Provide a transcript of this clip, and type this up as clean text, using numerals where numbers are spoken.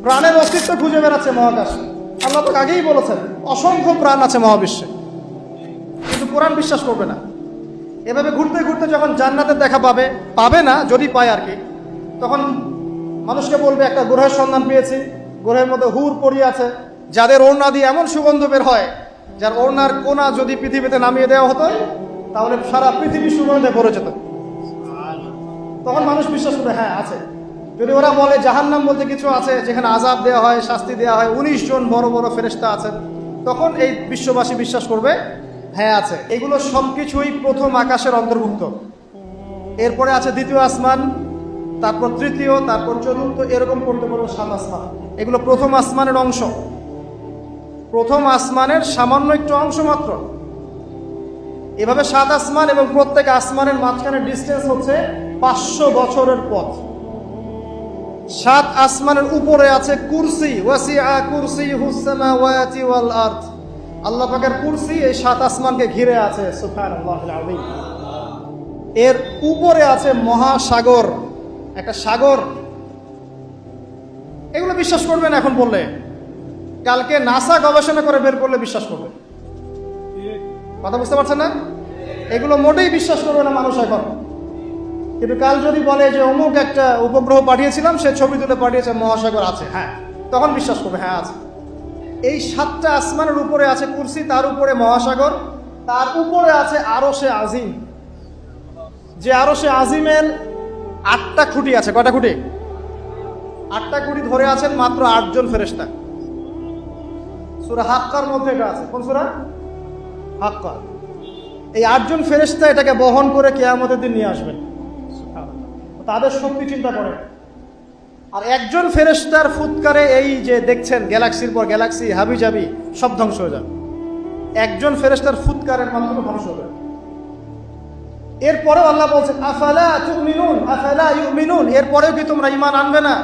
প্রাণের অস্তিত্ব খুঁজে বেড়াচ্ছে মহাকাশ। আল্লাহ তো আগেই বলেছেন অসংখ্য প্রাণ আছে মহাবিশ্বে, কিন্তু কোরআন বিশ্বাস করবে না। এভাবে ঘুরতে ঘুরতে যখন জান্নাতের দেখা পাবে, পাবে না যদি পায় আর কি, তখন মানুষকে বলবে একটা গ্রহের সন্ধান পেয়েছি, গ্রহের মধ্যে হুর পড়িয়ে আছে, যাদের ওড়না দিয়ে এমন সুগন্ধ বের হয়, যার ওড়নার কোনা যদি পৃথিবীতে নামিয়ে দেওয়া হতো তাহলে সারা পৃথিবী সুগন্ধে ভরে যেত। তখন মানুষ বিশ্বাস করবে হ্যাঁ আছে। যদি ওরা বলে জাহান্নাম বলতে কিছু আছে যেখানে আযাব দেওয়া হয়, শাস্তি দেওয়া হয়, 19 জন বড় বড় ফেরেশতা আছেন, তখন এই বিশ্ববাসী বিশ্বাস করবে হ্যাঁ আছে। এগুলো সবকিছুই প্রথম আকাশের অন্তর্ভুক্ত। এরপরে আছে দ্বিতীয় আসমান, তারপর তৃতীয়, তারপর চতুর্থ, এরকম করতে পারবো 7 আসমান। এগুলো প্রথম আসমানের অংশ, প্রথম আসমানের সামান্য একটু অংশ মাত্র। এভাবে 7 আসমান, এবং প্রত্যেক আসমানের মাঝখানে ডিস্টেন্স হচ্ছে 500 বছরের পথ। 7 আসমানের উপরে আছে কুরসি, ওয়াসিআ কুরসিয়ুহুস সামাওয়াতি ওয়াল আরদ। আল্লাহ পাকের কুরসি এই 7 আসমানকে ঘিরে আছে, সুবহানাল্লাহিল আযীম। এর উপরে আছে মহাসাগর, একটা সাগর। এগুলো বিশ্বাস করবেন এখন বললে, কালকে নাসা গবেষণা করে বের করলে বিশ্বাস করবে। কথা বুঝতে পারছেন না? এগুলো মোটেই বিশ্বাস করবে না মানুষ এখন। কিন্তু কাল যদি বলে যে অমুক একটা উপগ্রহ পাঠিয়েছিলাম, সে ছবি তুলে পাঠিয়েছে, মহাসাগর আছে, হ্যাঁ, তখন বিশ্বাস করবে হ্যাঁ আছে। এই 7টা আসমানের উপরে আছে কুরসি, তার উপরে মহাসাগর, তার উপরে আছে আরশে আজিম। যে আরশে আজিমের 8টা খুঁটি আছে। কয়টা খুঁটি? 8টা খুঁটি ধরে আছেন মাত্র 8 জন ফেরেশতা। সূরা হাক্কার মধ্যে এটা আছে। কোন সূরা? হাক্কা। এই 8 জন ফেরেশতা এটাকে বহন করে কিয়ামতের দিন নিয়ে আসবেন। তাদের শক্তি চিন্তা করেন। আর একজন ফেরেশতার ফুৎকারে এই যে দেখছেন গ্যালাক্সির পর গ্যালাক্সি হাবিজাবি সব ধ্বংস হয়ে যাবে। একজন ফেরেশতার ফুৎকারের মাধ্যমে ধ্বংস হবে। এরপরেও আল্লাহ বলছেন আফালা তুমিনুন আফালা ইউমিনুন, এরপরেও কি তোমরা ঈমান আনবে না?